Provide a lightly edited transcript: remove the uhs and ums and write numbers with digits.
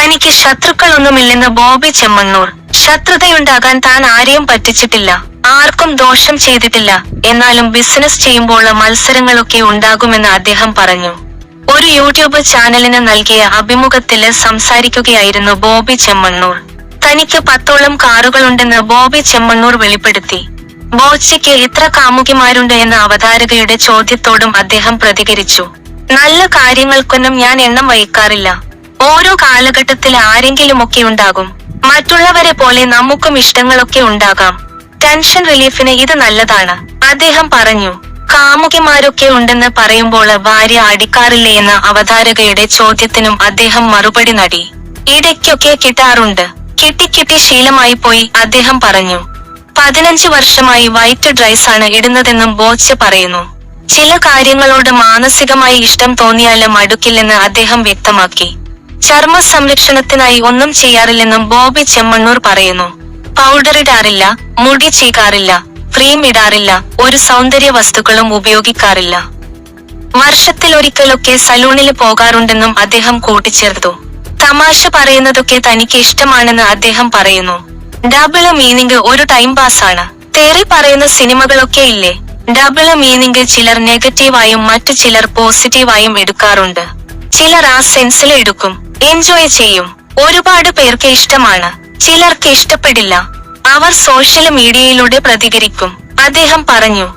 തനിക്ക് ശത്രുക്കളൊന്നുമില്ലെന്ന് ബോബി ചെമ്മണ്ണൂർ. ശത്രുതയുണ്ടാകാൻ താൻ ആരെയും പറ്റിച്ചിട്ടില്ല, ആർക്കും ദോഷം ചെയ്തിട്ടില്ല. എന്നാലും ബിസിനസ് ചെയ്യുമ്പോൾ മത്സരങ്ങളൊക്കെ ഉണ്ടാകുമെന്ന് അദ്ദേഹം പറഞ്ഞു. ഒരു യൂട്യൂബ് ചാനലിന് നൽകിയ അഭിമുഖത്തില് സംസാരിക്കുകയായിരുന്നു ബോബി ചെമ്മണ്ണൂർ. തനിക്ക് 10ഓളം കാറുകളുണ്ടെന്ന് ബോബി ചെമ്മണ്ണൂർ വെളിപ്പെടുത്തി. ബോച്ചയ്ക്ക് എത്ര കാമുകിമാരുണ്ട് എന്ന അവതാരകയുടെ ചോദ്യത്തോടും അദ്ദേഹം പ്രതികരിച്ചു. നല്ല കാര്യങ്ങൾക്കൊന്നും ഞാൻ എണ്ണം വയ്ക്കാറില്ല. ഓരോ കാലഘട്ടത്തിൽ ആരെങ്കിലുമൊക്കെ ഉണ്ടാകും. മറ്റുള്ളവരെ പോലെ നമുക്കും ഇഷ്ടങ്ങളൊക്കെ ഉണ്ടാകാം. ടെൻഷൻ റിലീഫിന് ഇത് നല്ലതാണ്, അദ്ദേഹം പറഞ്ഞു. കാമുകിമാരൊക്കെ ഉണ്ടെന്ന് പറയുമ്പോൾ ഭാര്യ അടിക്കാറില്ലേ എന്ന അവതാരകയുടെ ചോദ്യത്തിനും അദ്ദേഹം മറുപടി നൽകി. ഇടയ്ക്കൊക്കെ കിട്ടാറുണ്ട്, കിട്ടി ശീലമായി പോയി, അദ്ദേഹം പറഞ്ഞു. 15 വർഷമായി വൈറ്റ് ഡ്രൈസ് ആണ് ഇടുന്നതെന്നും ബോച്ച് പറയുന്നു. ചില കാര്യങ്ങളോട് മാനസികമായി ഇഷ്ടം തോന്നിയാലും മടുക്കില്ലെന്ന് അദ്ദേഹം വ്യക്തമാക്കി. ചർമ്മ സംരക്ഷണത്തിനായി ഒന്നും ചെയ്യാറില്ലെന്നും ബോബി ചെമ്മണ്ണൂർ പറയുന്നു. പൗഡറിടാറില്ല, മുടി ചീകാറില്ല, ക്രീം ഇടാറില്ല, ഒരു സൗന്ദര്യ വസ്തുക്കളും ഉപയോഗിക്കാറില്ല. വർഷത്തിലൊരിക്കലൊക്കെ സലൂണില് പോകാറുണ്ടെന്നും അദ്ദേഹം കൂട്ടിച്ചേർത്തു. തമാശ പറയുന്നതൊക്കെ തനിക്ക് ഇഷ്ടമാണെന്ന് അദ്ദേഹം പറയുന്നു. ഡബിൾ മീനിങ് ഒരു ടൈം പാസാണ്. തെറി പറയുന്ന സിനിമകളൊക്കെ ഇല്ലേ, ഡബിൾ മീനിങ് ചിലർ നെഗറ്റീവായും മറ്റു ചിലർ പോസിറ്റീവായും എടുക്കാറുണ്ട്. ചിലർ ആ സെൻസിൽ എടുക്കും, എൻജോയ് ചെയ്യും. ഒരുപാട് പേർക്ക് ഇഷ്ടമാണ്, ചിലർക്ക് ഇഷ്ടപ്പെടില്ല. അവർ സോഷ്യൽ മീഡിയയിലൂടെ പ്രതികരിക്കും, അദ്ദേഹം പറഞ്ഞു.